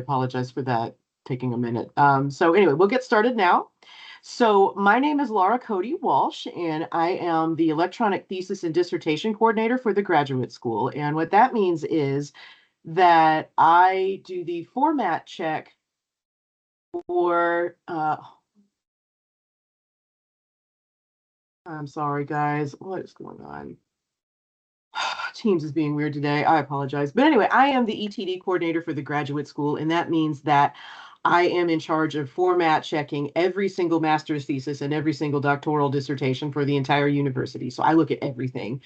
Apologize for that taking a minute. So anyway, we'll get started now. So my name is Laura Cody Walsh, and I am the Electronic Thesis and Dissertation Coordinator for the Graduate School. And what that means is that I do the format check for, I'm sorry, guys, what is going on? Teams is being weird today. I apologize. But anyway, I am the ETD coordinator for the graduate school, and that means that I am in charge of format checking every single master's thesis and every single doctoral dissertation for the entire university. So I look at everything.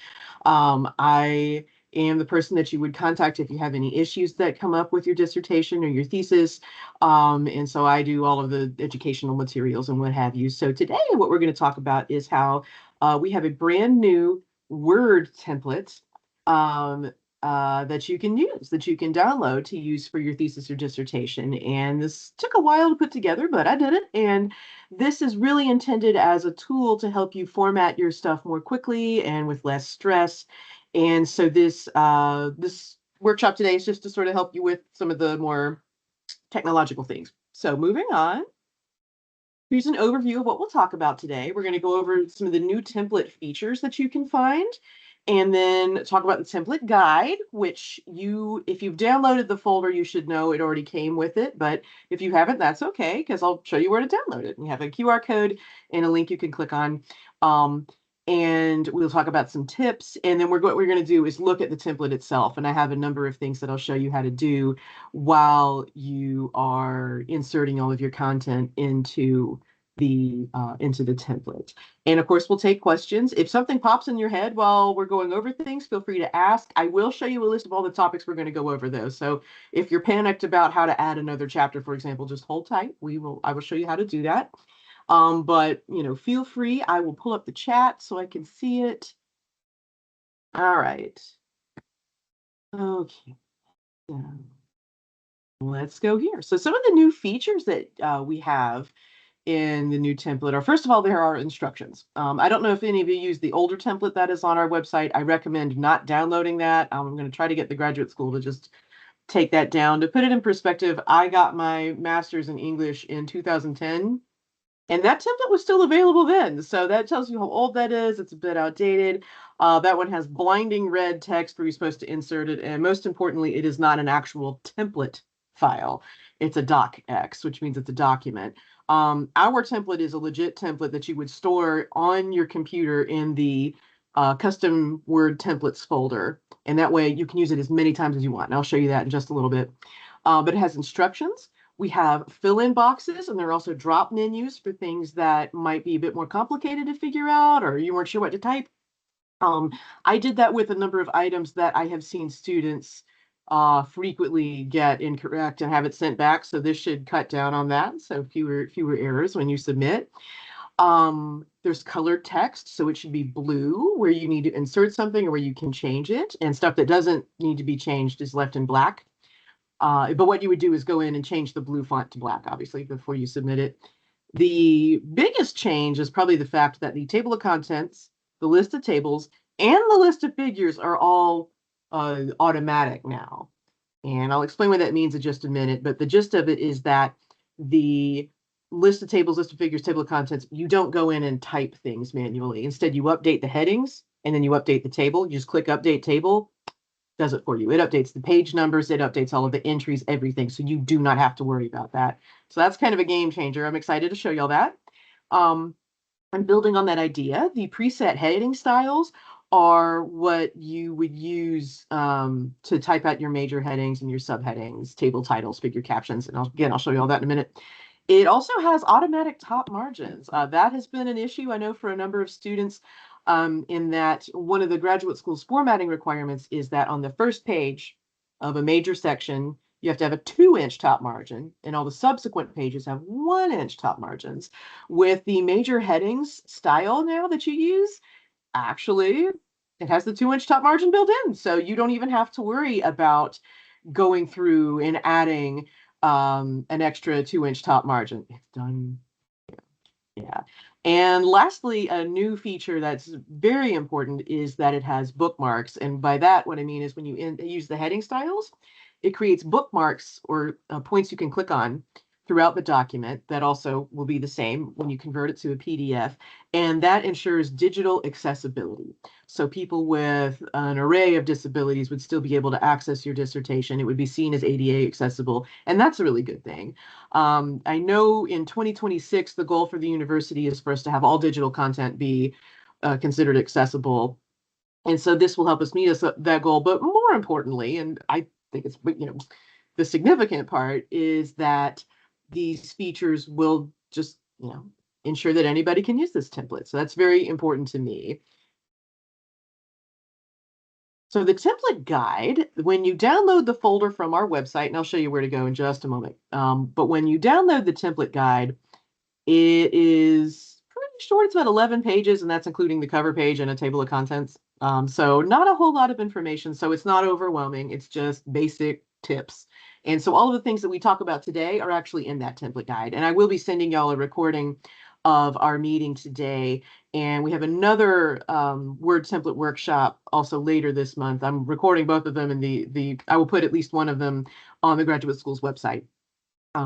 I am the person that you would contact if you have any issues that come up with your dissertation or your thesis. And so I do all of the educational materials and what have you. So today, what we're going to talk about is how we have a brand new Word template um, that you can use, that you can download to use for your thesis or dissertation. And this took a while to put together, but I did it. And this is really intended as a tool to help you format your stuff more quickly and with less stress. And so this workshop today is just to sort of help you with some of the more technological things. So moving on. Here's an overview of what we'll talk about today. We're going to go over some of the new template features that you can find, and then talk about the template guide, which if you've downloaded the folder, you should know it already came with it. But if you haven't, that's okay, because I'll show you where to download it. You have a QR code and a link you can click on. And we'll talk about some tips. And then what we're going to do is look at the template itself. And I have a number of things that I'll show you how to do while you are inserting all of your content into the template. And of course, we'll take questions. If something pops in your head while we're going over things, feel free to ask. I will show you a list of all the topics we're going to go over, though. So if you're panicked about how to add another chapter, for example, just hold tight. I will show you how to do that. But feel free. I will pull up the chat so I can see it. All right. Okay. Yeah. Let's go here. So some of the new features that we have in the new template are, first of all, there are instructions. I don't know if any of you use the older template that is on our website. I recommend not downloading that. I'm going to try to get the graduate school to just take that down. To put it in perspective, I got my master's in English in 2010. And that template was still available then. So that tells you how old that is. It's a bit outdated. That one has blinding red text where you're supposed to insert it. And most importantly, it is not an actual template file. It's a docx, which means it's a document. Our template is a legit template that you would store on your computer in the custom Word templates folder. And that way you can use it as many times as you want. And I'll show you that in just a little bit. But it has instructions. We have fill-in boxes, and there are also drop menus for things that might be a bit more complicated to figure out, or you weren't sure what to type. I did that with a number of items that I have seen students frequently get incorrect and have it sent back. So this should cut down on that. So fewer errors when you submit. There's colored text, so it should be blue where you need to insert something or where you can change it, and stuff that doesn't need to be changed is left in black. But what you would do is go in and change the blue font to black, obviously, before you submit it. The biggest change is probably the fact that the table of contents, the list of tables, and the list of figures are all automatic now. And I'll explain what that means in just a minute. But the gist of it is that the list of tables, list of figures, table of contents, you don't go in and type things manually. Instead, you update the headings and then you update the table. You just click Update Table, does it for you. It updates the page numbers, it updates all of the entries, everything. So you do not have to worry about that. So that's kind of a game changer. I'm excited to show y'all that. I'm building on that idea. The preset heading styles are what you would use to type out your major headings and your subheadings, table titles, figure captions. And I'll show you all that in a minute. It also has automatic top margins. That has been an issue, I know, for a number of students. In that one of the graduate school's formatting requirements is that on the first page of a major section, you have to have a 2-inch top margin, and all the subsequent pages have 1-inch top margins. With the major headings style now that you use, actually, it has the 2-inch top margin built in. So you don't even have to worry about going through and adding an extra 2-inch top margin. It's done. Yeah. And lastly, a new feature that's very important is that it has bookmarks. And by that, what I mean is when you use the heading styles, it creates bookmarks or points you can click on throughout the document that also will be the same when you convert it to a PDF. And that ensures digital accessibility. So people with an array of disabilities would still be able to access your dissertation. It would be seen as ADA accessible, and that's a really good thing. I know in 2026, the goal for the university is for us to have all digital content be considered accessible. And so this will help us meet that goal. But more importantly, and I think it's, the significant part is that these features will just, ensure that anybody can use this template. So that's very important to me. So the template guide, when you download the folder from our website, and I'll show you where to go in just a moment. But when you download the template guide, it is pretty short. It's about 11 pages, and that's including the cover page and a table of contents. So not a whole lot of information. So it's not overwhelming. It's just basic tips. And so all of the things that we talk about today are actually in that template guide. And I will be sending y'all a recording of our meeting today. And we have another Word template workshop also later this month. I'm recording both of them, and I will put at least one of them on the Graduate School's website.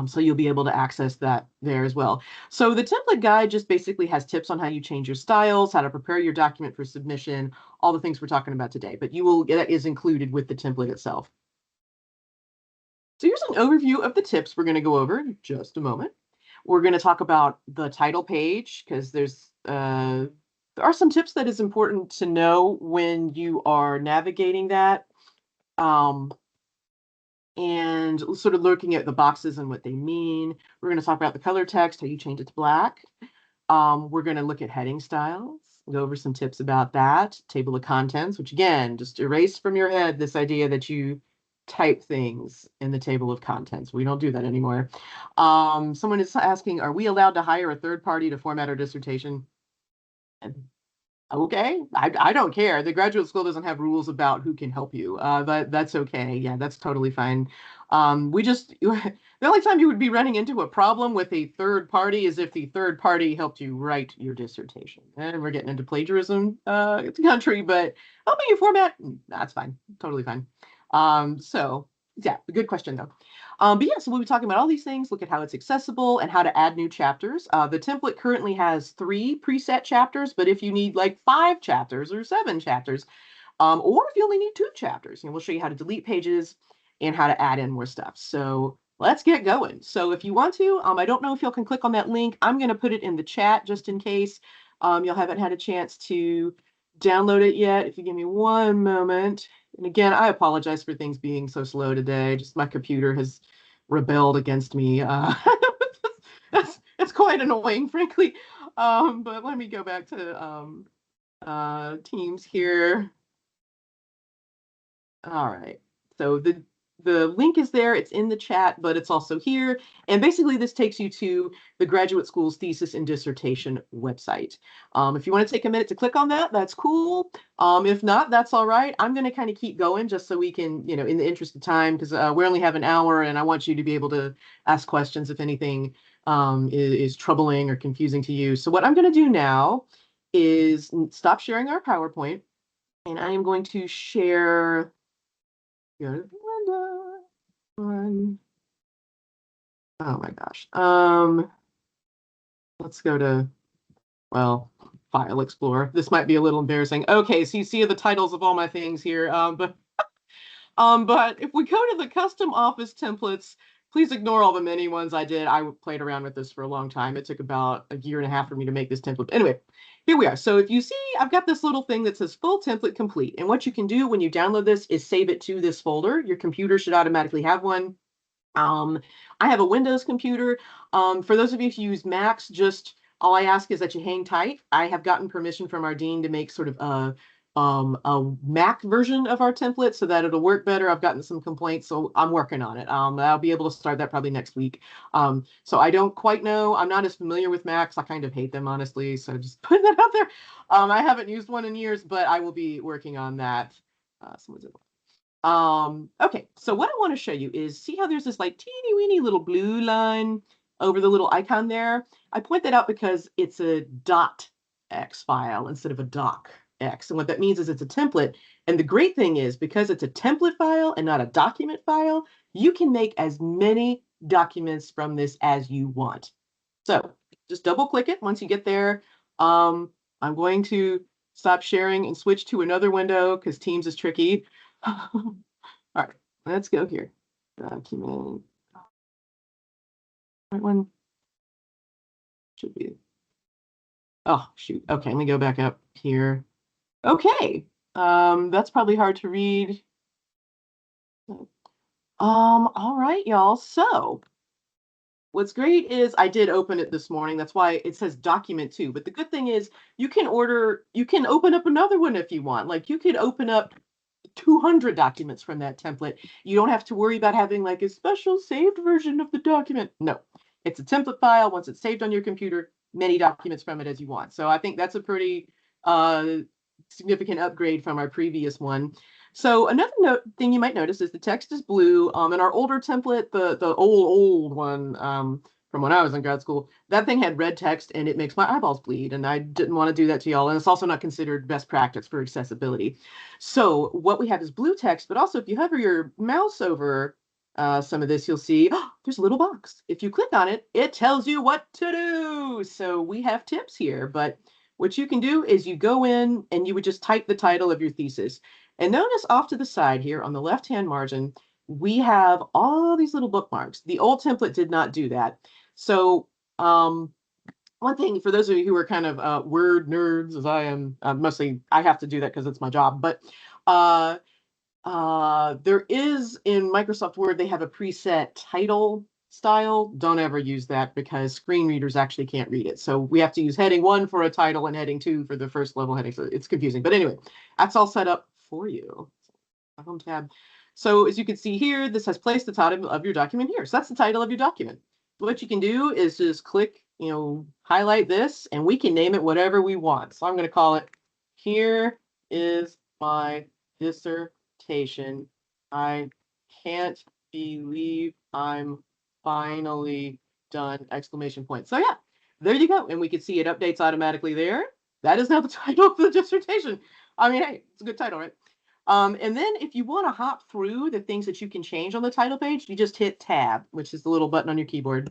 So you'll be able to access that there as well. So the template guide just basically has tips on how you change your styles, how to prepare your document for submission, all the things we're talking about today. But that is included with the template itself. So here's an overview of the tips we're going to go over in just a moment. We're going to talk about the title page because there are some tips that is important to know when you are navigating that. And sort of looking at the boxes and what they mean. We're going to talk about the color text, how you change it to black. We're going to look at heading styles, go over some tips about that. Table of contents, which again, just erase from your head this idea that you type things in the table of contents. We don't do that anymore. Someone is asking, are we allowed to hire a third party to format our dissertation? Okay, I don't care. The graduate school doesn't have rules about who can help you. That's okay. Yeah, that's totally fine. The only time you would be running into a problem with a third party is if the third party helped you write your dissertation. And we're getting into plagiarism. It's a country, but helping you format, that's fine. Totally fine. So yeah, good question though. But yeah, so we'll be talking about all these things, look at how it's accessible and how to add new chapters. The template currently has 3 preset chapters, but if you need like 5 chapters or 7 chapters, or if you only need 2 chapters, we'll show you how to delete pages and how to add in more stuff. So let's get going. So if you want to, I don't know if y'all can click on that link. I'm going to put it in the chat just in case y'all haven't had a chance to download it yet. If you give me one moment. And again, I apologize for things being so slow today. Just my computer has rebelled against me. It's quite annoying, frankly. But let me go back to Teams here. All right. So the link is there. It's in the chat, but it's also here. And basically, this takes you to the Graduate School's thesis and dissertation website. If you want to take a minute to click on that, that's cool. If not, that's all right. I'm going to kind of keep going just so we can, in the interest of time, because we only have an hour, and I want you to be able to ask questions if anything is troubling or confusing to you. So what I'm going to do now is stop sharing our PowerPoint, and I am going to share. Go to the window. Oh my gosh. Let's go to, well, File Explorer. This might be a little embarrassing. Okay, so you see the titles of all my things here. But if we go to the custom office templates, please ignore all the many ones I did. I played around with this for a long time. It took about a year and a half for me to make this template. Anyway, here we are. So if you see, I've got this little thing that says full template complete. And what you can do when you download this is save it to this folder. Your computer should automatically have one. I have a Windows computer. For those of you who use Macs, just all I ask is that you hang tight. I have gotten permission from our dean to make sort of a Mac version of our template so that it'll work better. I've gotten some complaints, so I'm working on it. I'll be able to start that probably next week. So I don't quite know. I'm not as familiar with Macs. I kind of hate them, honestly. So just putting that out there. I haven't used one in years, but I will be working on that. Okay, so what I want to show you is, see how there's this like teeny weeny little blue line over the little icon there? I point that out because it's a .x file instead of a doc. X. And what that means is it's a template. And the great thing is, because it's a template file and not a document file, you can make as many documents from this as you want. So just double click it once you get there. I'm going to stop sharing and switch to another window because Teams is tricky. All right, let's go here. Document. Right one should be. Oh, shoot. Okay, let me go back up here. Okay. That's probably hard to read. All right, y'all. So what's great is I did open it this morning. That's why it says document 2. But the good thing is you can open up another one if you want. Like you could open up 200 documents from that template. You don't have to worry about having like a special saved version of the document. No, it's a template file. Once it's saved on your computer, many documents from it as you want. So I think that's a pretty significant upgrade from our previous one. So another thing you might notice is the text is blue. In our older template, the old one from when I was in grad school, that thing had red text and it makes my eyeballs bleed. And I didn't want to do that to y'all. And it's also not considered best practice for accessibility. So what we have is blue text, but also if you hover your mouse over some of this, you'll see there's a little box. If you click on it, it tells you what to do. So we have tips here, but what you can do is you go in and you would just type the title of your thesis. And notice off to the side here on the left-hand margin, we have all these little bookmarks. The old template did not do that. So one thing for those of you who are kind of word nerds, as I am, mostly I have to do that because it's my job, but there is in Microsoft Word, they have a preset title style. Don't ever use that because screen readers actually can't read it. So we have to use heading 1 for a title and heading 2 for the first level heading. So it's confusing. But anyway, that's all set up for you. Home tab. So as you can see here, this has placed the title of your document here. So that's the title of your document. What you can do is just click, highlight this, and we can name it whatever we want. So I'm going to call it, Here is my dissertation. I can't believe I'm finally done! Exclamation point. So yeah, there you go. And we can see it updates automatically there. That is now the title of the dissertation. I mean, hey, it's a good title, right? And then if you want to hop through the things that you can change on the title page, you just hit tab, which is the little button on your keyboard.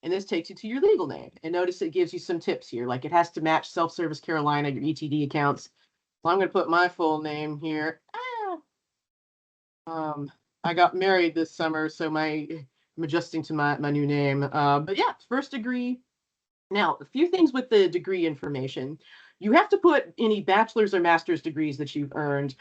And this takes you to your legal name. And notice it gives you some tips here, like it has to match Self-Service Carolina, your ETD accounts. So I'm going to put my full name here. I got married this summer, so I'm adjusting to my new name. But yeah, first degree. Now, a few things with the degree information. You have to put any bachelor's or master's degrees that you've earned.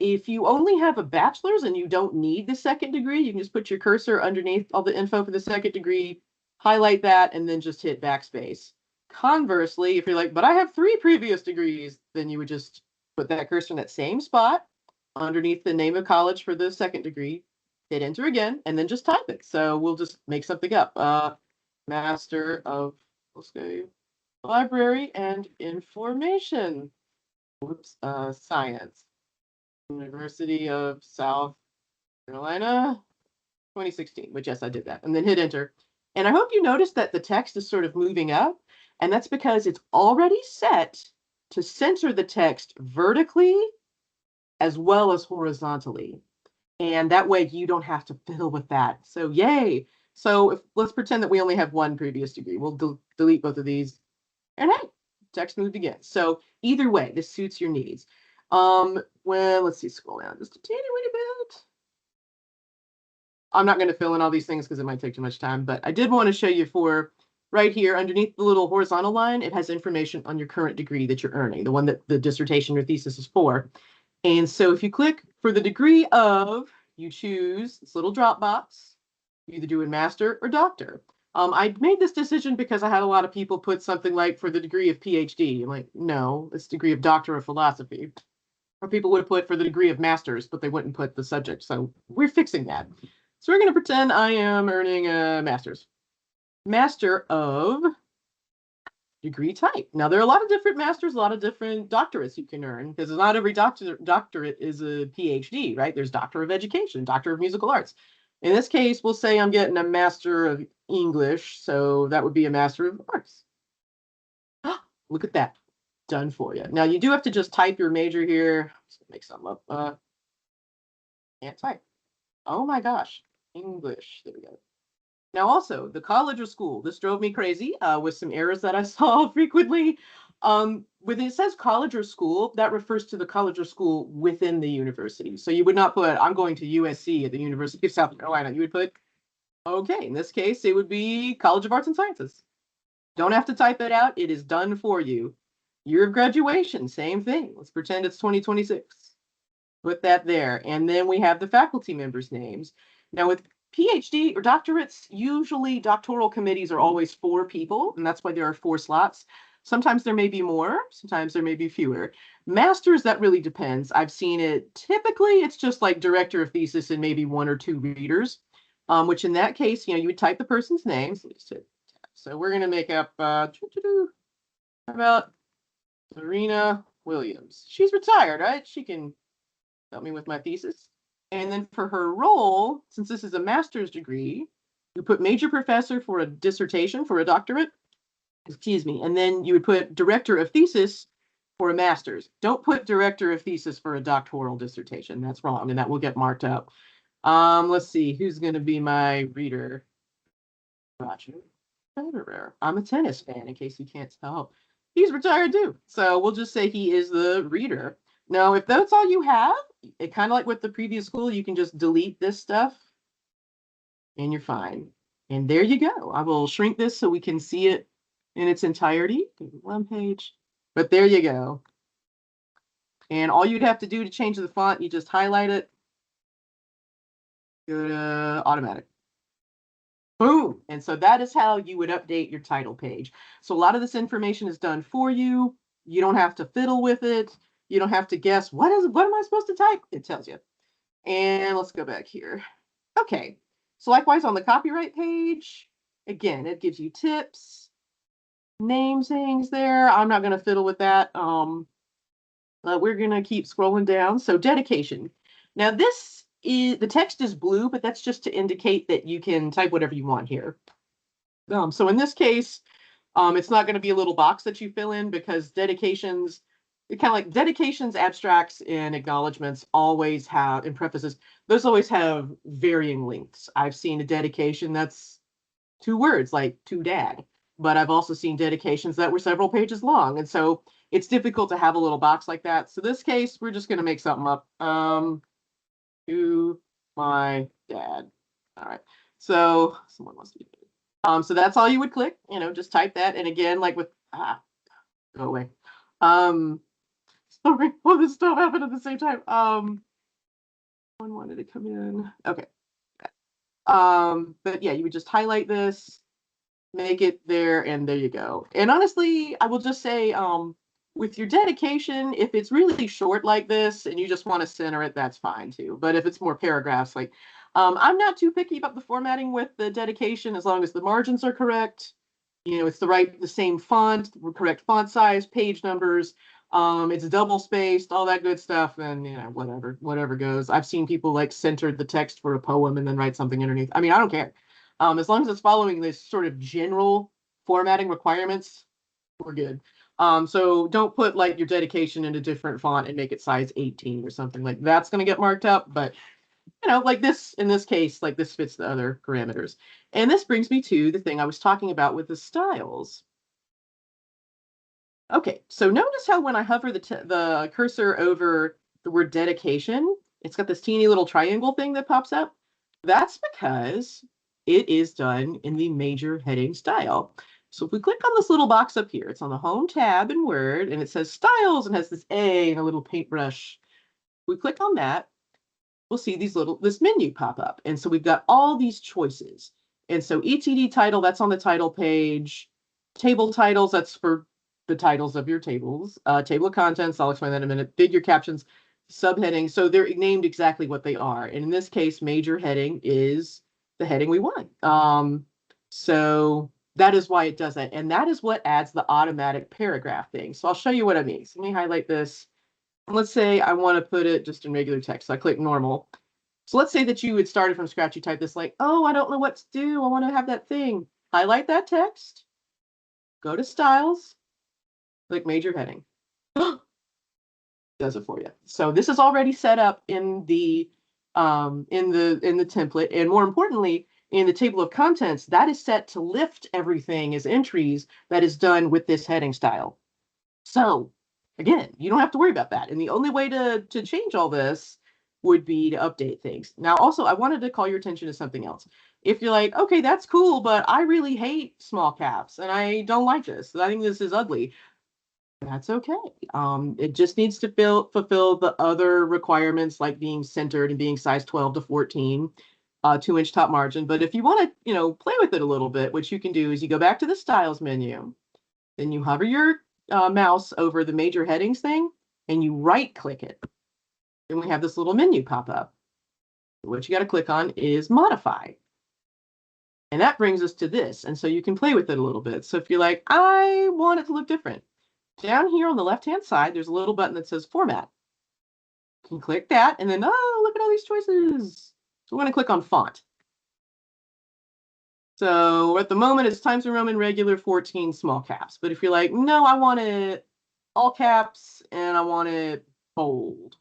If you only have a bachelor's and you don't need the second degree, you can just put your cursor underneath all the info for the second degree, highlight that, and then just hit backspace. Conversely, if you're like, but I have 3 previous degrees, then you would just put that cursor in that same spot underneath the name of college for the second degree, hit enter again, and then just type it. So we'll just make something up. Master of, let's go, Library and Information. Science. University of South Carolina, 2016, which yes, I did that. And then hit enter. And I hope you noticed that the text is sort of moving up. And that's because it's already set to center the text vertically as well as horizontally. And that way you don't have to fiddle with that. So yay. So let's pretend that we only have 1 previous degree. We'll delete both of these. And hey, text moved again. So either way, this suits your needs. Well, let's see, scroll down just a teeny bit. I'm not going to fill in all these things because it might take too much time, but I did want to show you for right here underneath the little horizontal line, it has information on your current degree that you're earning, the one that the dissertation or thesis is for. And so if you click for the degree of, you choose this little drop box, you either do a master or doctor. I made this decision because I had a lot of people put something like for the degree of PhD. I'm like, no, it's degree of Doctor of Philosophy. Or people would put for the degree of master's, but they wouldn't put the subject. So we're fixing that. So we're going to pretend I am earning a master's. Master of degree type. Now, there are a lot of different masters, a lot of different doctorates you can earn, because not every doctorate is a PhD, right? There's Doctor of Education, Doctor of Musical Arts. In this case, we'll say I'm getting a Master of English, so that would be a Master of Arts. Look at that. done for you. Now you do have to just type your major here. Let's make something up. Can't type. Oh my gosh. English. There we go. Now also the college or school. This drove me crazy with some errors that I saw frequently. When it says college or school, that refers to the college or school within the university. So you would not put, I'm going to USC at the University of South Carolina. You would put, okay, in this case, it would be College of Arts and Sciences. Don't have to type it out. It is done for you. Year of graduation, same thing. Let's pretend it's 2026. Put that there. And then we have the faculty members' names. Now with PhD or doctorates, usually doctoral committees are always 4 people, and that's why there are 4 slots. Sometimes there may be more, sometimes there may be fewer. Masters, that really depends. I've seen it, typically it's just like director of thesis and maybe 1 or 2 readers, which in that case, you would type the person's name. So we're going to make up, how about Serena Williams? She's retired, right? She can help me with my thesis. And then for her role, since this is a master's degree, you put major professor for a dissertation, for a doctorate, excuse me, and then you would put director of thesis for a master's. Don't put director of thesis for a doctoral dissertation. That's wrong, and that will get marked up. Let's see, who's going to be my reader? Roger Federer. I'm a tennis fan, in case you can't tell. He's retired too, so we'll just say he is the reader. Now, if that's all you have, it kind of like with the previous school, you can just delete this stuff and you're fine. And there you go. I will shrink this so we can see it in its entirety. 1 page, but there you go. And all you'd have to do to change the font, you just highlight it, go to automatic. Boom. And so that is how you would update your title page. So a lot of this information is done for you. You don't have to fiddle with it. You don't have to guess, what am I supposed to type? It tells you. And let's go back here. Okay. So likewise on the copyright page, again, it gives you tips, name things there. I'm not going to fiddle with that. We're going to keep scrolling down. So dedication. Now this is, the text is blue, but that's just to indicate that you can type whatever you want here. So in this case, it's not going to be a little box that you fill in, because dedications, kind of like dedications, abstracts, and acknowledgements always have, and prefaces, those always have varying lengths. I've seen a dedication that's 2 words, like to dad, but I've also seen dedications that were several pages long. And so it's difficult to have a little box like that. So this case, we're just going to make something up. To my dad. All right. So someone wants to be good. So that's all you would click, just type that. And again, like with, go away. Sorry, all this stuff happened at the same time. One wanted to come in. Okay. But yeah, you would just highlight this, make it there, and there you go. And honestly, I will just say, with your dedication, if it's really short like this and you just want to center it, that's fine too. But if it's more paragraphs, like, I'm not too picky about the formatting with the dedication, as long as the margins are correct. It's the same font, correct font size, page numbers. It's double spaced, all that good stuff, and whatever goes. I've seen people like center the text for a poem and then write something underneath. I mean, I don't care. As long as it's following this sort of general formatting requirements, we're good. So don't put like your dedication in a different font and make it size 18 or something. Like that's going to get marked up. But like this, in this case, like this fits the other parameters. And this brings me to the thing I was talking about with the styles. Okay, so notice how when I hover the cursor over the word dedication, it's got this teeny little triangle thing that pops up. That's because it is done in the major heading style. So if we click on this little box up here, it's on the home tab in Word, and it says styles and has this A and a little paintbrush. If we click on that, we'll see this menu pop up. And so we've got all these choices. And so ETD title, that's on the title page. Table titles, that's for the titles of your tables. Table of contents, I'll explain that in a minute. Figure captions, subheading. So they're named exactly what they are. And in this case, major heading is the heading we want. So that is why it does that. And that is what adds the automatic paragraph thing. So I'll show you what I mean. So let me highlight this. Let's say I want to put it just in regular text. So I click normal. So let's say that you had started from scratch. You type this like, oh, I don't know what to do. I want to have that thing. Highlight that text. Go to styles. Click major heading. does it for you. So this is already set up in the template, and more importantly, in the table of contents, that is set to lift everything as entries that is done with this heading style. So again, you don't have to worry about that. And the only way to change all this would be to update things. Now, also, I wanted to call your attention to something else. If you're like, okay, that's cool, but I really hate small caps and I don't like this. I think this is ugly. That's okay. It just needs to fulfill the other requirements like being centered and being size 12 to 14, 2-inch top margin. But if you want to, play with it a little bit, what you can do is you go back to the styles menu, then you hover your mouse over the major headings thing, and you right click it. Then we have this little menu pop up. What you got to click on is modify. And that brings us to this. And so you can play with it a little bit. So if you're like, I want it to look different, down here on the left-hand side, there's a little button that says Format. You can click that, and then, oh, look at all these choices. So we're going to click on Font. So at the moment, it's Times New Roman regular 14 small caps. But if you're like, no, I want it all caps, and I want it bold,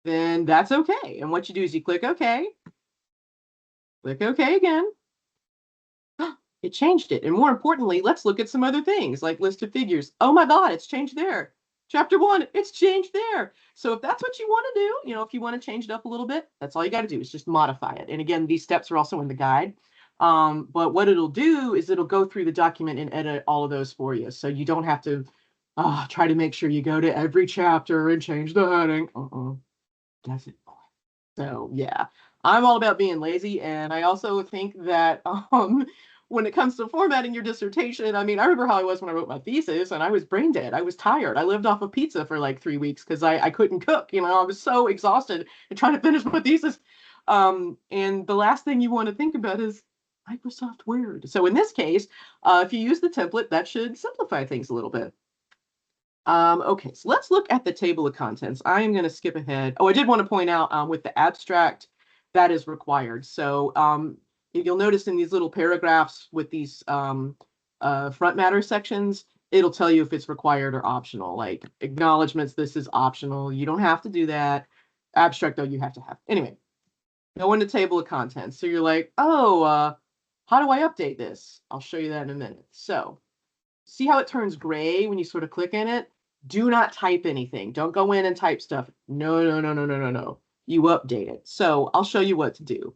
then that's okay. And what you do is you click OK. Click OK again. It changed it. And more importantly, let's look at some other things like list of figures. Oh my God, it's changed there. Chapter 1, it's changed there. So if that's what you want to do, if you want to change it up a little bit, that's all you got to do is just modify it. And again, these steps are also in the guide. But what it'll do is it'll go through the document and edit all of those for you. So you don't have to try to make sure you go to every chapter and change the heading. Does it? So yeah, I'm all about being lazy. And I also think that when it comes to formatting your dissertation, I remember how I was when I wrote my thesis, and I was brain dead. I was tired. I lived off of pizza for like 3 weeks because I couldn't cook. I was so exhausted and trying to finish my thesis. And the last thing you want to think about is Microsoft Word. So in this case, if you use the template, that should simplify things a little bit. Okay, so let's look at the table of contents. I am going to skip ahead. Oh, I did want to point out with the abstract, that is required. So you'll notice in these little paragraphs with these front matter sections, it'll tell you if it's required or optional. Like acknowledgements, this is optional. You don't have to do that. Abstract, though, you have to have. Anyway, go into table of contents. So you're like, oh, how do I update this? I'll show you that in a minute. So see how it turns gray when you sort of click in it? Do not type anything. Don't go in and type stuff. No. You update it. So I'll show you what to do.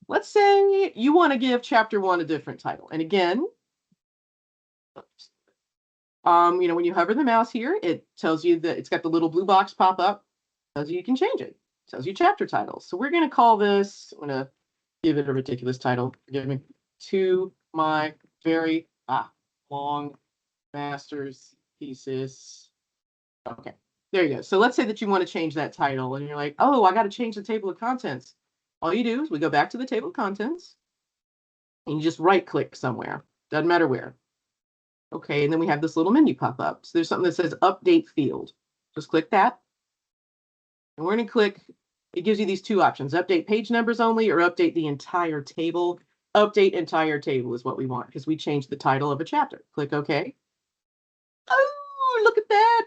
Let's say you want to give chapter 1 a different title. And again, when you hover the mouse here, it tells you that it's got the little blue box pop up. Tells you can change it. Tells you chapter titles. So we're going to call this, I'm going to give it a ridiculous title. Forgive me. To my very long master's thesis. Okay, there you go. So let's say that you want to change that title and you're like, oh, I got to change the table of contents. All you do is we go back to the table of contents and you just right click somewhere. Doesn't matter where. Okay, and then we have this little menu pop up. So there's something that says update field. Just click that. And we're going to click, it gives you these two options, update page numbers only or update the entire table. Update entire table is what we want because we changed the title of a chapter. Click OK. Oh, look at that.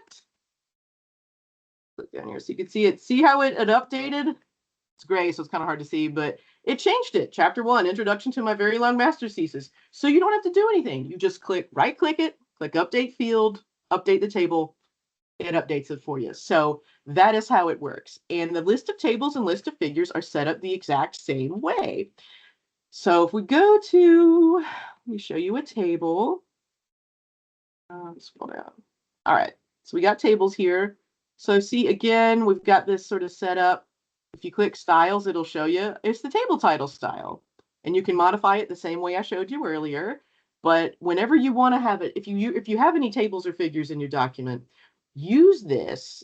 Look down here so you can see it. See how it updated? It's gray, so it's kind of hard to see, but it changed it. Chapter 1, Introduction to My Very Long Master's Thesis. So you don't have to do anything. You just right click it, click update field, update the table. It updates it for you. So that is how it works. And the list of tables and list of figures are set up the exact same way. So if we go to, let me show you a table. Scroll down. All right, so we got tables here. So see, again, we've got this sort of set up. If you click styles, it'll show you it's the table title style. And you can modify it the same way I showed you earlier. But whenever you want to have it, if you have any tables or figures in your document, use this,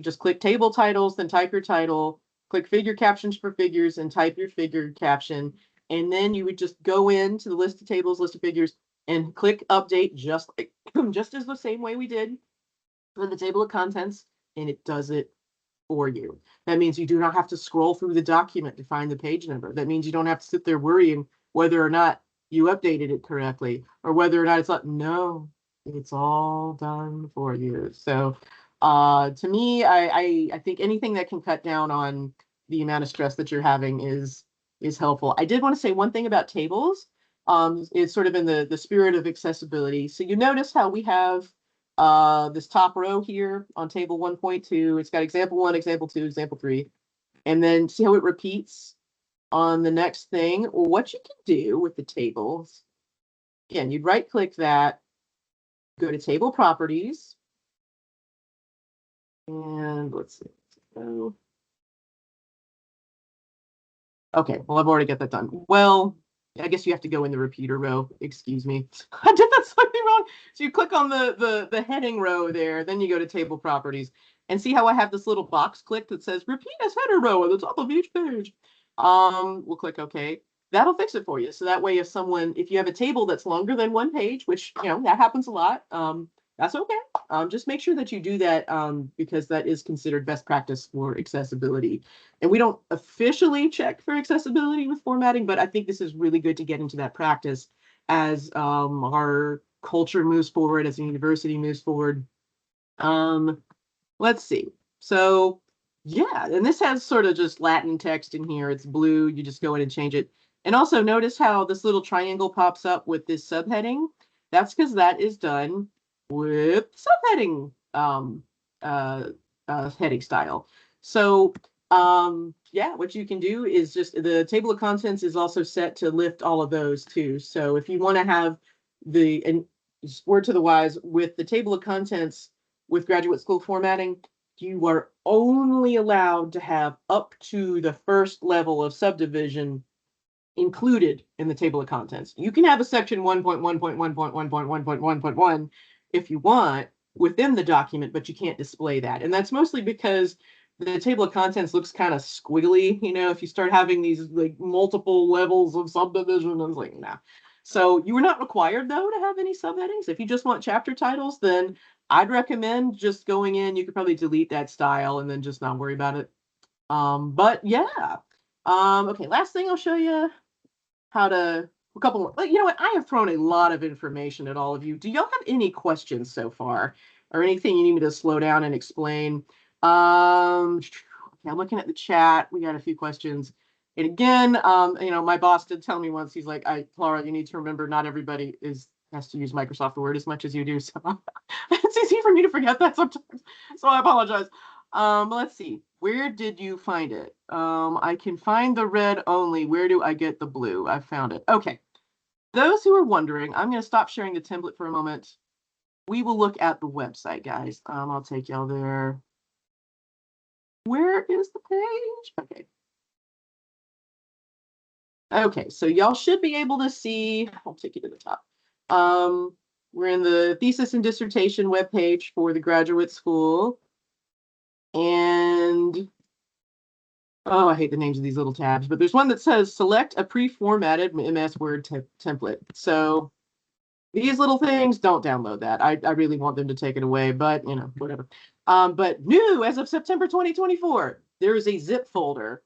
just click table titles, then type your title, click figure captions for figures and type your figure caption. And then you would just go into the list of tables, list of figures, and click update just as the same way we did with the table of contents, and it does it for you. That means you do not have to scroll through the document to find the page number. That means you don't have to sit there worrying whether or not you updated it correctly or whether or not it's like, no, it's all done for you. So To me, I think anything that can cut down on the amount of stress that you're having is helpful. I did want to say one thing about tables. It's sort of in the spirit of accessibility. So you notice how we have this top row here on table 1.2. It's got example 1, example 2, example 3. And then see how it repeats on the next thing? Well, what you can do with the tables, again, you'd right click that, go to table properties, and let's see. So, okay, well, I've already got that done. Well, I guess you have to go in the repeater row. Excuse me. I did that slightly wrong. So you click on the heading row there, then you go to table properties. And see how I have this little box clicked that says repeat as header row at the top of each page. We'll click OK. That'll fix it for you. So that way, if you have a table that's longer than one page, which, that happens a lot, that's okay. Just make sure that you do that because that is considered best practice for accessibility. And we don't officially check for accessibility with formatting, but I think this is really good to get into that practice as our culture moves forward, as the university moves forward. Let's see. So yeah, and this has sort of just Latin text in here. It's blue. You just go in and change it. And also notice how this little triangle pops up with this subheading. That's because that is done with subheading heading style. So yeah, what you can do is just the table of contents is also set to lift all of those too. So if you want to have and word to the wise with the table of contents with graduate school formatting, you are only allowed to have up to the first level of subdivision included in the table of contents. You can have a section 1.1.1.1.1.1.1 if you want within the document, but you can't display that. And that's mostly because the table of contents looks kind of squiggly. If you start having these like multiple levels of subdivision, it's like, nah. So you are not required, though, to have any subheadings. If you just want chapter titles, then I'd recommend just going in. You could probably delete that style and then just not worry about it. But yeah. Okay, last thing I'll show you how to a couple more. But you know what? I have thrown a lot of information at all of you. Do y'all have any questions so far or anything you need me to slow down and explain? Okay, I'm looking at the chat. We got a few questions. And again, my boss did tell me once, he's like, Clara, you need to remember not everybody has to use Microsoft Word as much as you do. So it's easy for me to forget that sometimes. So I apologize. Let's see. Where did you find it? I can find the red only. Where do I get the blue? I found it. Okay. Those who are wondering, I'm going to stop sharing the template for a moment. We will look at the website, guys. I'll take y'all there. Where is the page? Okay. Okay, so y'all should be able to see. I'll take you to the top. We're in the thesis and dissertation webpage for the graduate school. And oh, I hate the names of these little tabs, but there's one that says select a pre-formatted MS Word template. So these little things, don't download that. I really want them to take it away, but whatever. But new as of September 2024, there is a zip folder.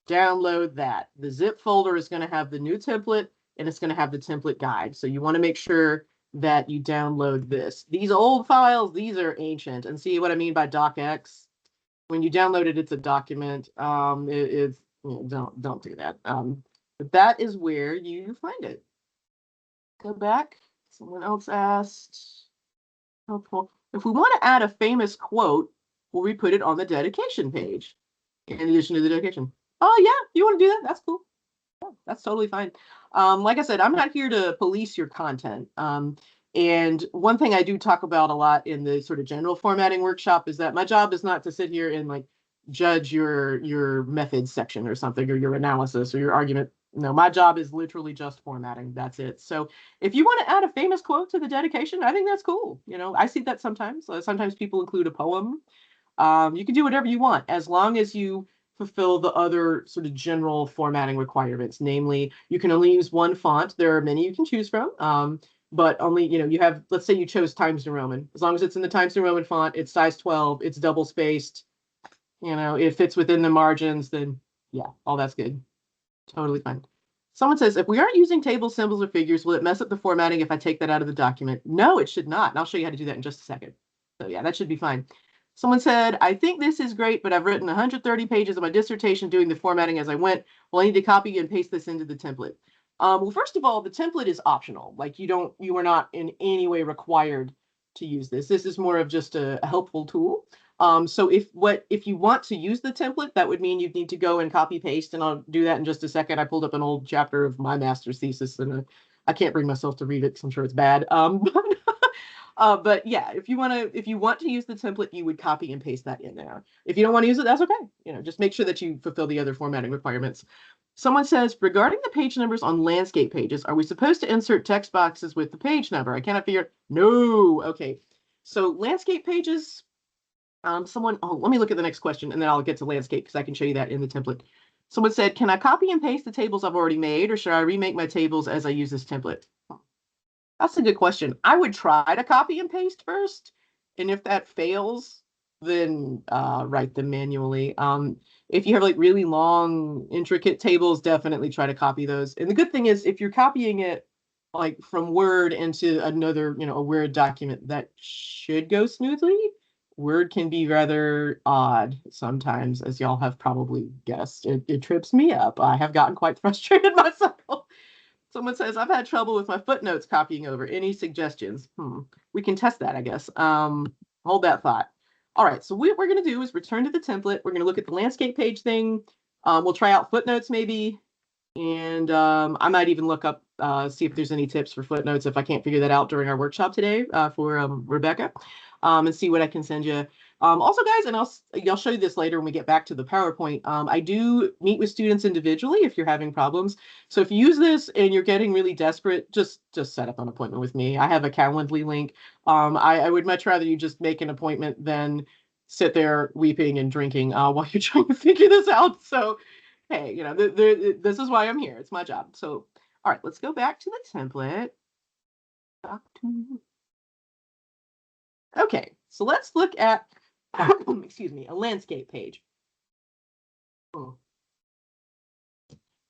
Download that. The zip folder is going to have the new template and it's going to have the template guide. So you want to make sure that you download this. These old files, these are ancient. And see what I mean by docx? When you download it, it's a document. Don't do that. But that is where you find it. Go back. Someone else asked. Helpful. If we want to add a famous quote, will we put it on the dedication page in addition to the dedication? Oh yeah, you want to do that? That's cool. Yeah, that's totally fine. Like I said, I'm not here to police your content. And one thing I do talk about a lot in the sort of general formatting workshop is that my job is not to sit here and like judge your methods section or something, or your analysis or your argument. No, my job is literally just formatting. That's it. So if you want to add a famous quote to the dedication, I think that's cool. I see that sometimes. Sometimes people include a poem. You can do whatever you want as long as you fulfill the other sort of general formatting requirements. Namely, you can only use one font. There are many you can choose from. But only, you have, let's say you chose Times New Roman. As long as it's in the Times New Roman font, it's size 12, it's double spaced, it fits within the margins, then yeah, all that's good. Totally fine. Someone says, if we aren't using tables, symbols, or figures, will it mess up the formatting if I take that out of the document? No, it should not. And I'll show you how to do that in just a second. So yeah, that should be fine. Someone said, I think this is great, but I've written 130 pages of my dissertation doing the formatting as I went. Well, I need to copy and paste this into the template. Well, first of all, the template is optional. Like you are not in any way required to use this. This is more of just a helpful tool. So if you want to use the template, that would mean you'd need to go and copy paste, and I'll do that in just a second. I pulled up an old chapter of my master's thesis, and I can't bring myself to read it because I'm sure it's bad. But yeah, if you want to use the template, you would copy and paste that in there. If you don't want to use it, that's okay. Just make sure that you fulfill the other formatting requirements. Someone says, regarding the page numbers on landscape pages, are we supposed to insert text boxes with the page number? I cannot figure. No. Okay. So landscape pages, let me look at the next question and then I'll get to landscape because I can show you that in the template. Someone said, can I copy and paste the tables I've already made, or should I remake my tables as I use this template? That's a good question. I would try to copy and paste first. And if that fails, then write them manually. If you have like really long, intricate tables, definitely try to copy those. And the good thing is if you're copying it like from Word into another, a Word document, that should go smoothly. Word can be rather odd sometimes, as y'all have probably guessed. It trips me up. I have gotten quite frustrated myself. Someone says, I've had trouble with my footnotes copying over. Any suggestions? We can test that, I guess. Hold that thought. All right, so what we're going to do is return to the template. We're going to look at the landscape page thing. We'll try out footnotes maybe. And I might even look up, see if there's any tips for footnotes if I can't figure that out during our workshop today for Rebecca, and see what I can send you. Also, guys, and I'll show you this later when we get back to the PowerPoint. I do meet with students individually if you're having problems. So if you use this and you're getting really desperate, just set up an appointment with me. I have a Calendly link. I would much rather you just make an appointment than sit there weeping and drinking while you're trying to figure this out. So hey, this is why I'm here. It's my job. So, all right, let's go back to the template. Okay, so let's look at, excuse me, a landscape page.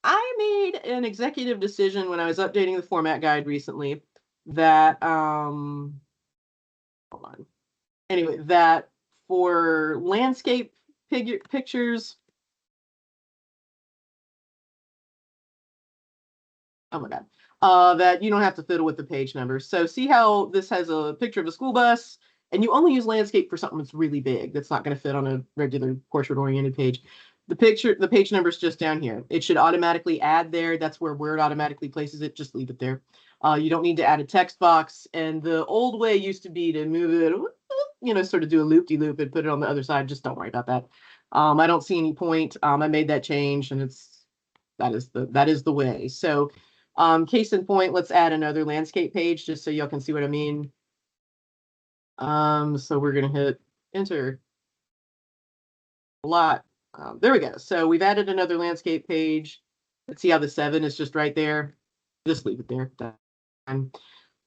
I made an executive decision when I was updating the format guide recently that, hold on. Anyway, that for landscape pictures, oh my God, that you don't have to fiddle with the page numbers. So see how this has a picture of a school bus, and you only use landscape for something that's really big, that's not going to fit on a regular portrait-oriented page. The page number is just down here. It should automatically add there. That's where Word automatically places it. Just leave it there. You don't need to add a text box. And the old way used to be to move it, sort of do a loop-de-loop and put it on the other side. Just don't worry about that. I don't see any point. I made that change, and that is the way. So case in point, let's add another landscape page just so y'all can see what I mean. So we're going to hit enter. A lot. There we go. So we've added another landscape page. Let's see how the 7 is just right there. Just leave it there.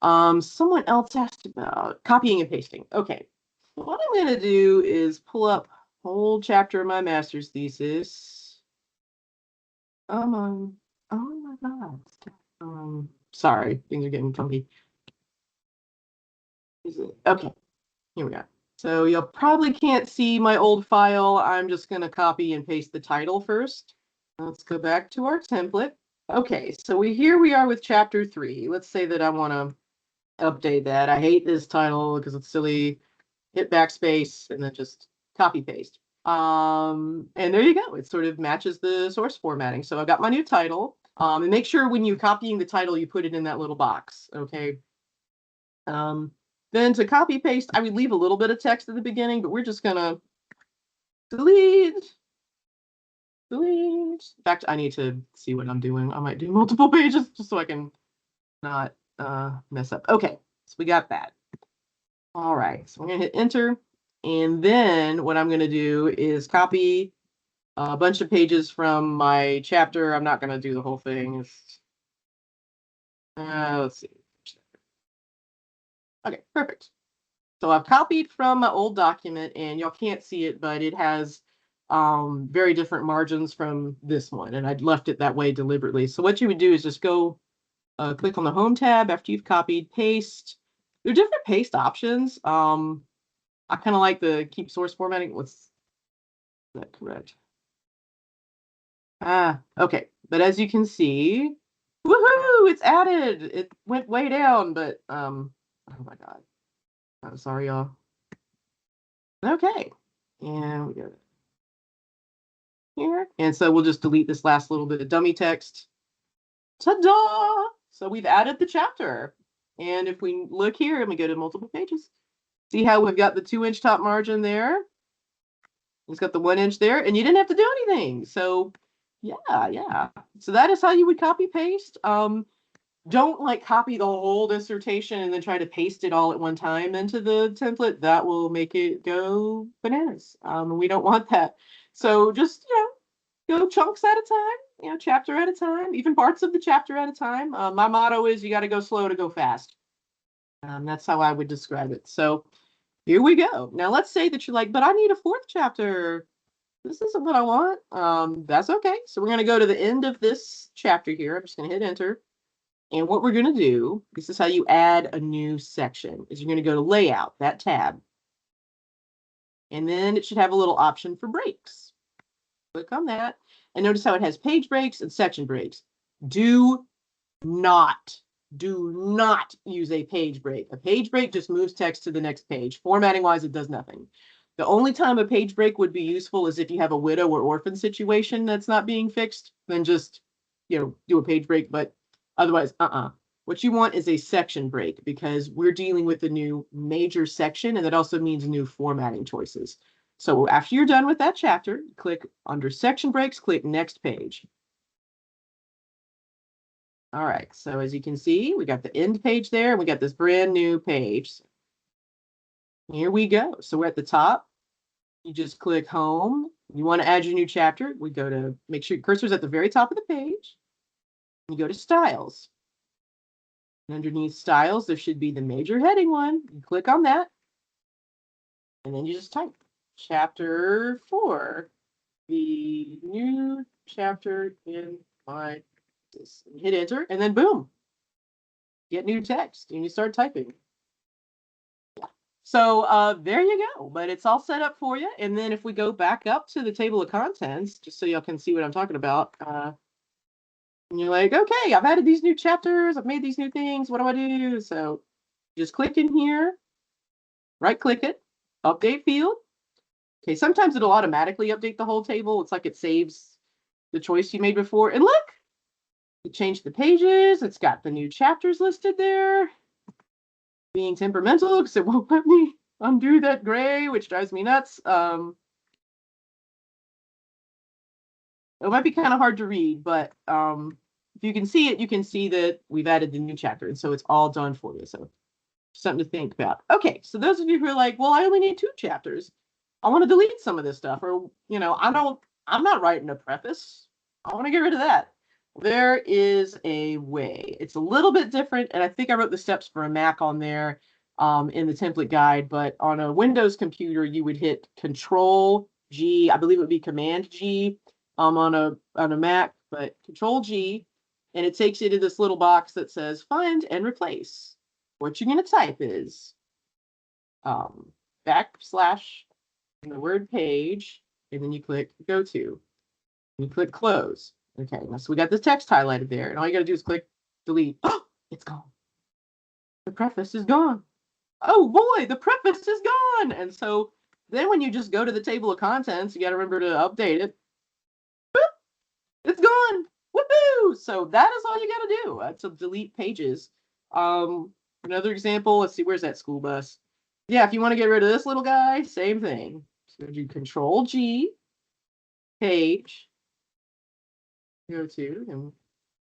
Someone else asked about copying and pasting. Okay. What I'm going to do is pull up a whole chapter of my master's thesis. Oh my God. Sorry, things are getting funky. Okay, here we go. So you probably can't see my old file. I'm just going to copy and paste the title first. Let's go back to our template. Okay, so here we are with chapter 3. Let's say that I want to update that. I hate this title because it's silly. Hit backspace and then just copy paste. And there you go. It sort of matches the source formatting. So I've got my new title. And make sure when you're copying the title, you put it in that little box. Okay. Then to copy paste, I would leave a little bit of text at the beginning, but we're just gonna delete. In fact, I need to see what I'm doing. I might do multiple pages just so I can not mess up. Okay, so we got that. All right, so we're gonna hit enter. And then what I'm gonna do is copy a bunch of pages from my chapter. I'm not gonna do the whole thing. Let's see. Okay, perfect. So I've copied from my old document, and y'all can't see it, but it has very different margins from this one, and I'd left it that way deliberately. So what you would do is just go click on the Home tab after you've copied, paste. There are different paste options. I kind of like the keep source formatting. Is that correct? Okay. But as you can see, woohoo, it's added. It went way down, but oh my God. I'm sorry, y'all. Okay. And we go here. And so we'll just delete this last little bit of dummy text. Ta-da! So we've added the chapter. And if we look here and we go to multiple pages, see how we've got the 2-inch top margin there? It's got the 1 inch there, and you didn't have to do anything. So yeah. So that is how you would copy paste. Don't like copy the whole dissertation and then try to paste it all at one time into the template. That will make it go bananas. We don't want that. So just, go chunks at a time, chapter at a time, even parts of the chapter at a time. My motto is you got to go slow to go fast. That's how I would describe it. So here we go. Now let's say that you're like, but I need a 4th chapter. This isn't what I want. That's okay. So we're going to go to the end of this chapter here. I'm just going to hit enter. And what we're going to do, this is how you add a new section, is you're going to go to layout, that tab. And then it should have a little option for breaks. Click on that. And notice how it has page breaks and section breaks. Do not use a page break. A page break just moves text to the next page. Formatting wise, it does nothing. The only time a page break would be useful is if you have a widow or orphan situation that's not being fixed, then just, do a page break. But otherwise, what you want is a section break, because we're dealing with the new major section, and that also means new formatting choices. So after you're done with that chapter, click under section breaks, click next page. All right, so as you can see, we got the end page there, and we got this brand new page. Here we go. So we're at the top. You just click home. You want to add your new chapter. We go to make sure your cursor's at the very top of the page. You go to styles. And underneath styles, there should be the major heading one. You click on that. And then you just type chapter 4, the new chapter in my, hit enter, and then boom, get new text, and you start typing. So there you go. But it's all set up for you. And then if we go back up to the table of contents, just so y'all can see what I'm talking about, and you're like, okay, I've added these new chapters, I've made these new things, what do I do? So just click in here, right click it, update field. Okay, sometimes it'll automatically update the whole table. It's like it saves the choice you made before. And look, it changed the pages. It's got the new chapters listed there. Being temperamental because it won't let me undo that gray, which drives me nuts. It might be kind of hard to read, but if you can see it, you can see that we've added the new chapter, and so it's all done for you. So something to think about. Okay, so those of you who are like, well, I only need 2 chapters. I want to delete some of this stuff, or I'm not writing a preface. I want to get rid of that. There is a way. It's a little bit different, and I think I wrote the steps for a Mac on there in the template guide, but on a Windows computer, you would hit Control G. I believe it would be Command G on a Mac, but Control G, and it takes you to this little box that says Find and Replace. What you're going to type is backslash in the word page, and then you click Go To. You click Close. Okay, so we got the text highlighted there, and all you got to do is click Delete. Oh, it's gone. The preface is gone. Oh boy, the preface is gone. And so then when you just go to the table of contents, you got to remember to update it. Boop, it's gone. Woohoo! So that is all you got to do to delete pages. Another example, let's see, where's that school bus? Yeah, if you want to get rid of this little guy, same thing. So do Control G, page, go to, and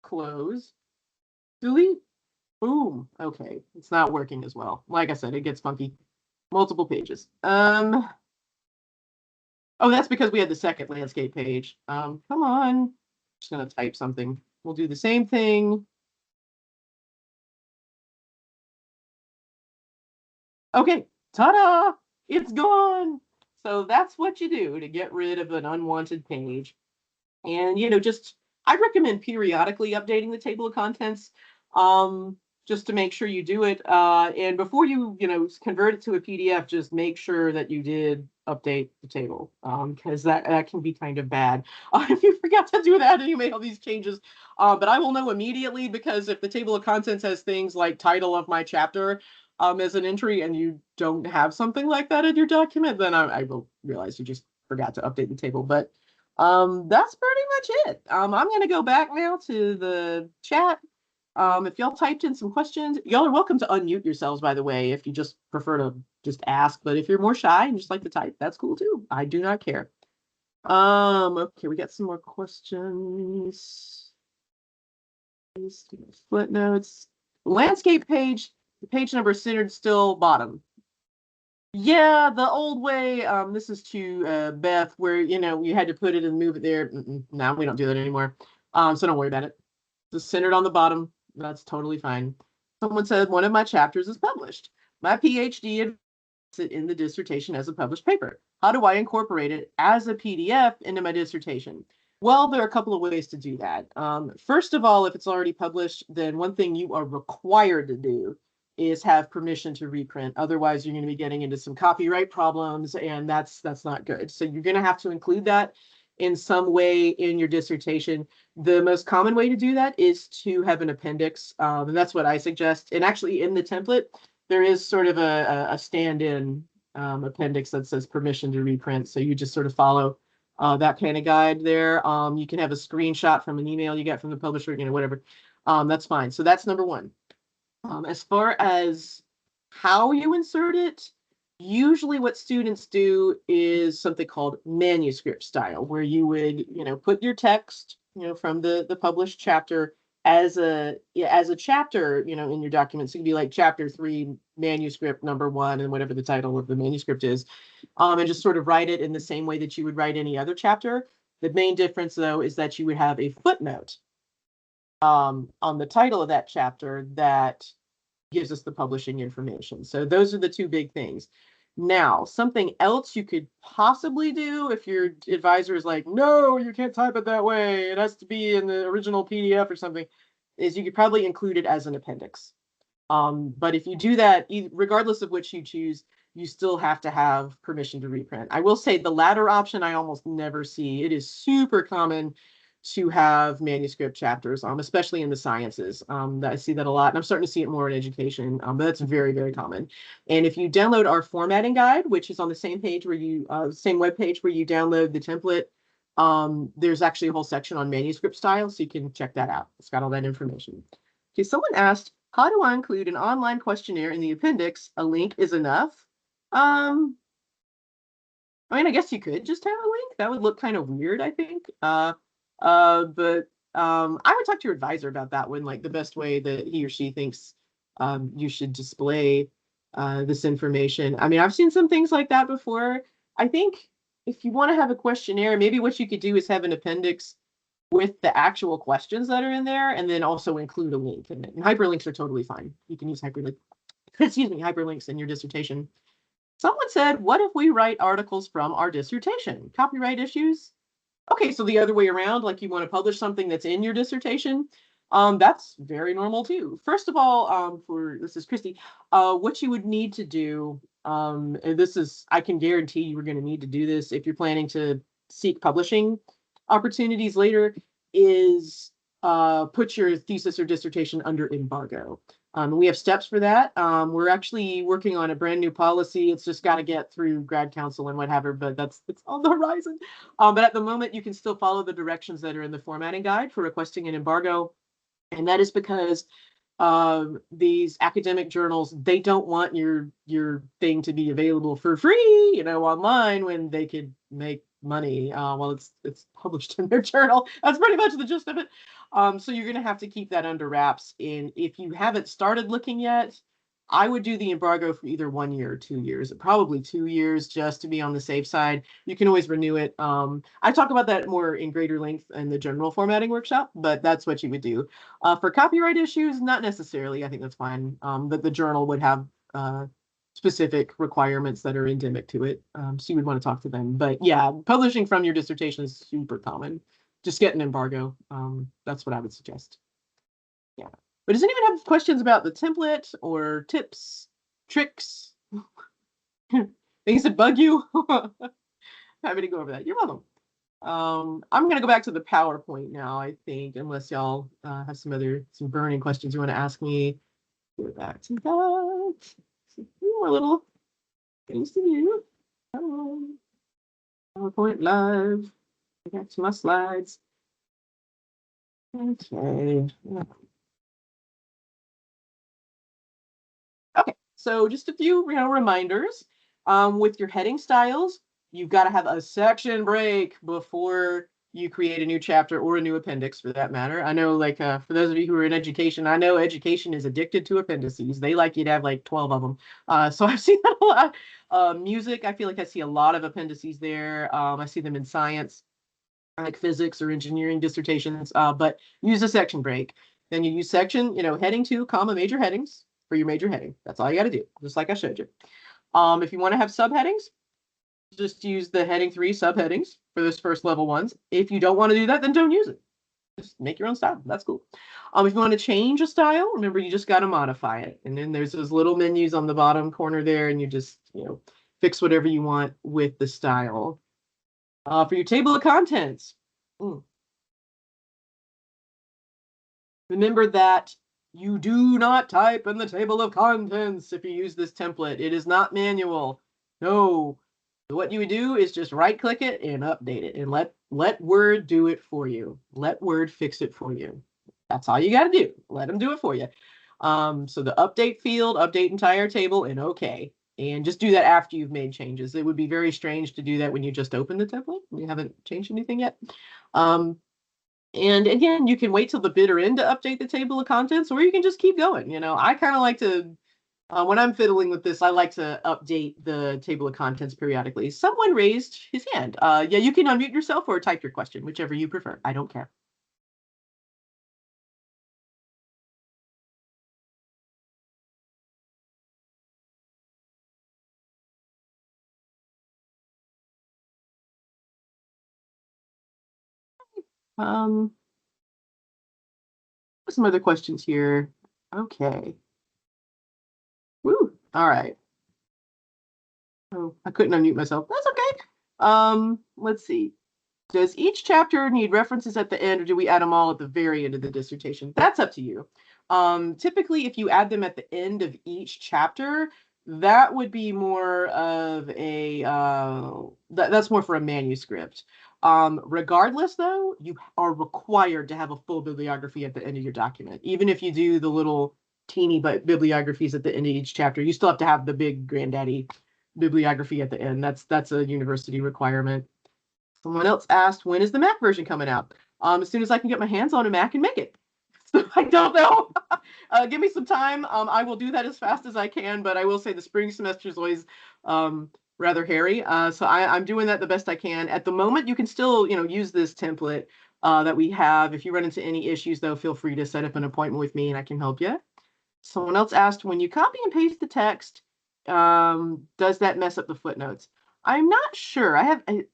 close, delete. Boom. Okay, it's not working as well. Like I said, it gets funky. Multiple pages. Oh, that's because we had the second landscape page. Come on. I'm just gonna type something. We'll do the same thing. Okay, ta-da! It's gone. So that's what you do to get rid of an unwanted page. And just I recommend periodically updating the table of contents. just to make sure you do it. And before you, convert it to a PDF, just make sure that you did update the table, because that can be kind of bad if you forgot to do that and you made all these changes. But I will know immediately, because if the table of contents has things like title of my chapter as an entry, and you don't have something like that in your document, then I will realize you just forgot to update the table. But that's pretty much it. I'm going to go back now to the chat. If y'all typed in some questions, y'all are welcome to unmute yourselves, by the way, if you just prefer to just ask. But if you're more shy and just like to type, that's cool too. I do not care. Okay, we got some more questions. Footnotes. Landscape page, the page number centered still bottom. Yeah, the old way. This is to Beth, where you had to put it and move it there. No, we don't do that anymore. So don't worry about it. Just centered on the bottom. That's totally fine. Someone said one of my chapters is published. My PhD advanced in the dissertation as a published paper. How do I incorporate it as a PDF into my dissertation? Well, there are a couple of ways to do that. First of all, if it's already published, then one thing you are required to do is have permission to reprint. Otherwise, you're going to be getting into some copyright problems, and that's not good. So you're going to have to include that in some way in your dissertation. The most common way to do that is to have an appendix, and that's what I suggest. And actually, in the template, there is sort of a stand-in appendix that says permission to reprint. So you just sort of follow that kind of guide there. You can have a screenshot from an email you get from the publisher, whatever. That's fine. So that's number one. As far as how you insert it, usually what students do is something called manuscript style, where you would, put your text, from the published chapter as a chapter, in your document. So it could be like chapter 3, manuscript number 1, and whatever the title of the manuscript is, and just sort of write it in the same way that you would write any other chapter. The main difference, though, is that you would have a footnote on the title of that chapter that gives us the publishing information. So those are the two big things. Now, something else you could possibly do if your advisor is like, no, you can't type it that way, it has to be in the original PDF or something, is you could probably include it as an appendix. But if you do that, regardless of which you choose, you still have to have permission to reprint. I will say the latter option I almost never see. It is super common to have manuscript chapters, especially in the sciences. I see that a lot, and I'm starting to see it more in education, but that's very, very common. And if you download our formatting guide, which is on the same page where same web page where you download the template, there's actually a whole section on manuscript style, so you can check that out. It's got all that information. Okay, someone asked, how do I include an online questionnaire in the appendix? A link is enough. I mean, I guess you could just have a link. That would look kind of weird, I think. But I would talk to your advisor about that one, like the best way that he or she thinks you should display this information. I mean, I've seen some things like that before. I think if you want to have a questionnaire, maybe what you could do is have an appendix with the actual questions that are in there, and then also include a link. And hyperlinks are totally fine. You can use hyperlinks in your dissertation. Someone said, what if we write articles from our dissertation? Copyright issues? Okay, so the other way around, like you want to publish something that's in your dissertation, that's very normal too. First of all, this is Christy, what you would need to do, and I can guarantee you are going to need to do this if you're planning to seek publishing opportunities later, is put your thesis or dissertation under embargo. We have steps for that. We're actually working on a brand new policy. It's just got to get through grad council and whatever, but it's on the horizon. But at the moment, you can still follow the directions that are in the formatting guide for requesting an embargo. And that is because these academic journals, they don't want your thing to be available for free, online, when they could make money while it's published in their journal. That's pretty much the gist of it. So you're going to have to keep that under wraps. And if you haven't started looking yet, I would do the embargo for either 1 year or 2 years, probably 2 years, just to be on the safe side. You can always renew it. I talk about that more in greater length in the general formatting workshop, but that's what you would do. For copyright issues, not necessarily. I think that's fine. But the journal would have specific requirements that are endemic to it. So you would want to talk to them. But yeah, publishing from your dissertation is super common. Just get an embargo. That's what I would suggest. Yeah. But does anyone have questions about the template or tips, tricks, things that bug you? Happy to go over that. You're welcome. I'm going to go back to the PowerPoint now, I think, unless y'all have some burning questions you want to ask me. Go back to that. Some more little things to do. PowerPoint live. Back to my slides. Okay. Okay, so just a few reminders. With your heading styles, you've got to have a section break before you create a new chapter or a new appendix for that matter. I know, like, for those of you who are in education, I know education is addicted to appendices. They like you to have like 12 of them. So I've seen that a lot. Music, I feel like I see a lot of appendices there. I see them in science, like physics or engineering dissertations, but use a section break. Then you use section, heading 2, comma, major headings for your major heading. That's all you got to do, just like I showed you. If you want to have subheadings, just use the heading 3 subheadings for those first level ones. If you don't want to do that, then don't use it. Just make your own style. That's cool. If you want to change a style, remember you just got to modify it. And then there's those little menus on the bottom corner there, and you just, fix whatever you want with the style. For your table of contents, remember that you do not type in the table of contents if you use this template. It is not manual. No. What you would do is just right-click it and update it, and let Word do it for you. Let Word fix it for you. That's all you got to do. Let them do it for you. So the update field, update entire table, and OK. And just do that after you've made changes. It would be very strange to do that when you just open the template. You haven't changed anything yet. And again, you can wait till the bitter end to update the table of contents, or you can just keep going. I kind of like to, when I'm fiddling with this, I like to update the table of contents periodically. Someone raised his hand. Yeah, you can unmute yourself or type your question, whichever you prefer. I don't care. Some other questions here. Okay. Woo. All right. Oh, I couldn't unmute myself. That's okay. Let's see. Does each chapter need references at the end, or do we add them all at the very end of the dissertation? That's up to you. Typically, if you add them at the end of each chapter, that would be more of a that's more for a manuscript. Regardless, though, you are required to have a full bibliography at the end of your document. Even if you do the little teeny bibliographies at the end of each chapter, you still have to have the big granddaddy bibliography at the end. That's a university requirement. Someone else asked, when is the Mac version coming out? As soon as I can get my hands on a Mac and make it. So I don't know. Give me some time. I will do that as fast as I can, but I will say the spring semester is always rather hairy. So I'm doing that the best I can. At the moment, you can still, use this template that we have. If you run into any issues, though, feel free to set up an appointment with me and I can help you. Someone else asked, when you copy and paste the text, does that mess up the footnotes? I'm not sure.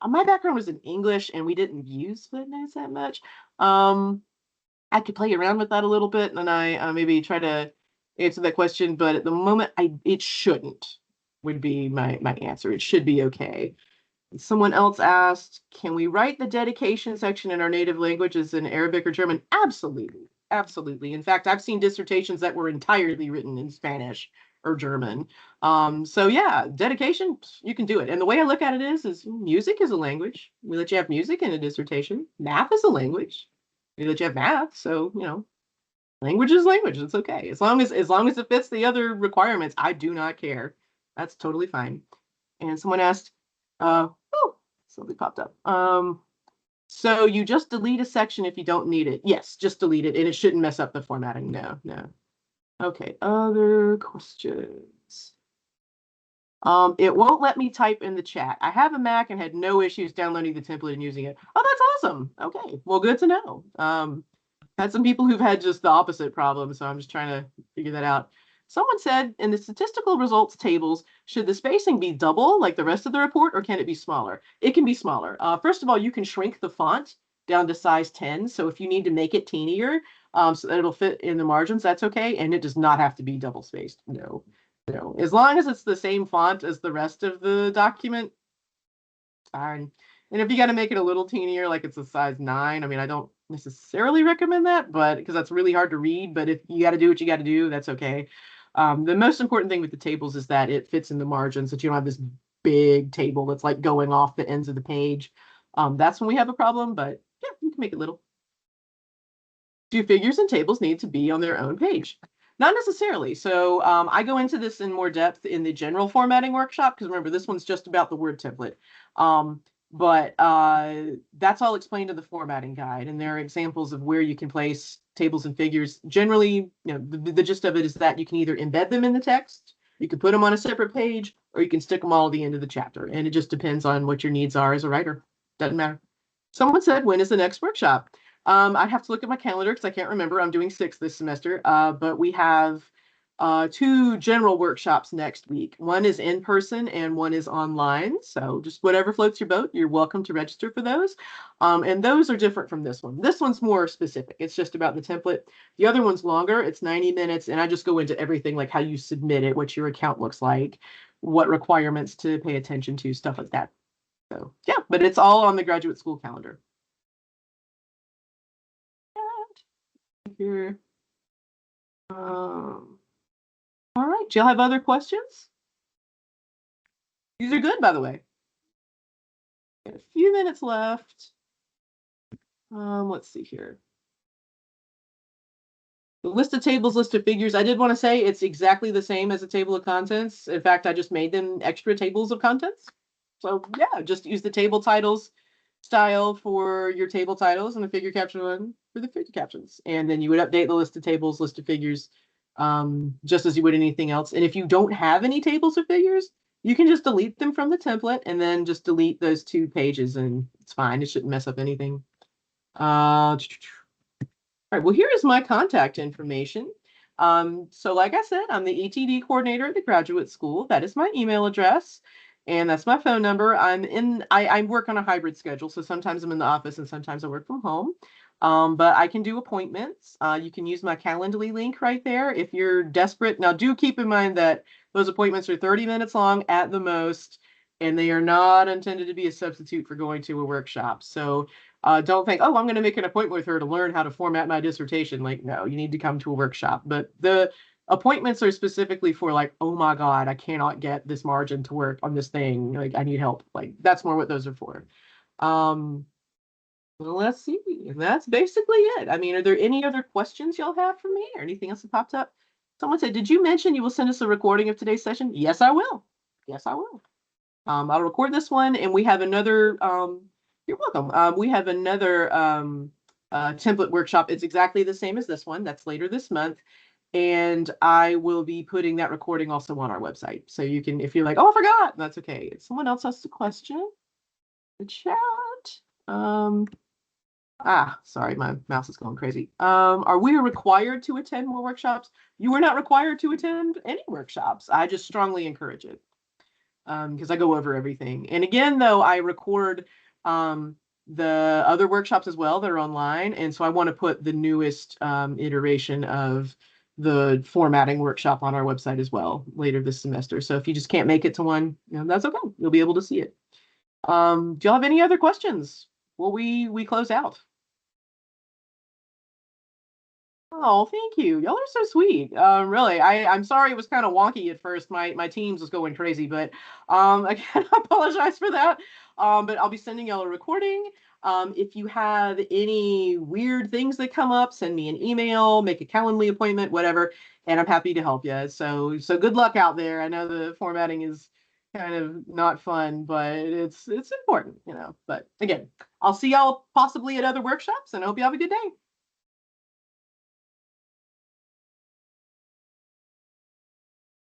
My background was in English and we didn't use footnotes that much. I could play around with that a little bit and I maybe try to answer that question, but at the moment it shouldn't would be my answer. It should be okay. Someone else asked, can we write the dedication section in our native languages in Arabic or German? Absolutely. Absolutely. In fact, I've seen dissertations that were entirely written in Spanish or German. So yeah, dedication, you can do it. And the way I look at it is music is a language. We let you have music in a dissertation. Math is a language. We let you have math. So, language is language. It's okay. As long as it fits the other requirements, I do not care. That's totally fine. And someone asked, oh, something popped up. So you just delete a section if you don't need it. Yes, just delete it, and it shouldn't mess up the formatting. No. Okay, other questions. It won't let me type in the chat. I have a Mac and had no issues downloading the template and using it. Oh, that's awesome. Okay, well, good to know. Had some people who've had just the opposite problem, so I'm just trying to figure that out. Someone said, in the statistical results tables, should the spacing be double like the rest of the report, or can it be smaller? It can be smaller. First of all, you can shrink the font down to size 10. So if you need to make it teenier, so that it'll fit in the margins, that's okay. And it does not have to be double spaced. No, no. As long as it's the same font as the rest of the document, fine. And if you got to make it a little teenier, like it's a size 9, I mean, I don't necessarily recommend that, but because that's really hard to read. But if you got to do what you got to do, that's okay. The most important thing with the tables is that it fits in the margins, that you don't have this big table that's like going off the ends of the page. That's when we have a problem, but yeah, you can make it little. Do figures and tables need to be on their own page? Not necessarily. So I go into this in more depth in the general formatting workshop, because remember, this one's just about the word template. But that's all explained in the formatting guide, and there are examples of where you can place tables and figures. Generally, the gist of it is that you can either embed them in the text, you can put them on a separate page, or you can stick them all at the end of the chapter. And it just depends on what your needs are as a writer. Doesn't matter. Someone said, when is the next workshop? I have to look at my calendar because I can't remember. I'm doing 6 this semester, but we have 2 general workshops next week. One is in person and one is online. So just whatever floats your boat, you're welcome to register for those. And those are different from this one. This one's more specific. It's just about the template. The other one's longer. It's 90 minutes. And I just go into everything, like how you submit it, what your account looks like, what requirements to pay attention to, stuff like that. So yeah, but it's all on the graduate school calendar. Here. All right. Do y'all have other questions? These are good, by the way. Got a few minutes left. Let's see here. The list of tables, list of figures. I did want to say it's exactly the same as a table of contents. In fact, I just made them extra tables of contents. So yeah, just use the table titles style for your table titles and the figure caption one for the figure captions. And then you would update the list of tables, list of figures, just as you would anything else. And if you don't have any tables or figures, you can just delete them from the template and then just delete those 2 pages and it's fine. It shouldn't mess up anything. All right, well, here is my contact information. So like I said, I'm the ETD coordinator at the graduate school. That is my email address. And that's my phone number. I work on a hybrid schedule. So sometimes I'm in the office and sometimes I work from home. But I can do appointments. You can use my Calendly link right there if you're desperate. Now, do keep in mind that those appointments are 30 minutes long at the most, and they are not intended to be a substitute for going to a workshop. So don't think, oh, I'm going to make an appointment with her to learn how to format my dissertation. Like, no, you need to come to a workshop. But the appointments are specifically for like, oh my God, I cannot get this margin to work on this thing. Like, I need help. Like, that's more what those are for. Well, let's see. That's basically it. I mean, are there any other questions y'all have for me or anything else that popped up? Someone said, did you mention you will send us a recording of today's session? Yes, I will. Yes, I will. I'll record this one and we have another, you're welcome. We have another template workshop. It's exactly the same as this one. That's later this month. And I will be putting that recording also on our website. So you can, if you're like, oh, I forgot, that's okay. If someone else has a question, the chat. Sorry, my mouse is going crazy. Are we required to attend more workshops? You are not required to attend any workshops. I just strongly encourage it because I go over everything. And again, though, I record the other workshops as well that are online. And so I want to put the newest iteration of the formatting workshop on our website as well later this semester. So if you just can't make it to one, that's okay. You'll be able to see it. Do y'all have any other questions? Well, we close out. Oh, thank you. Y'all are so sweet. Really, I'm sorry it was kind of wonky at first. My Teams was going crazy, but again, I apologize for that. But I'll be sending y'all a recording. If you have any weird things that come up, send me an email, make a Calendly appointment, whatever, and I'm happy to help you. So good luck out there. I know the formatting is kind of not fun, but it's important, But again, I'll see y'all possibly at other workshops, and I hope you have a good day.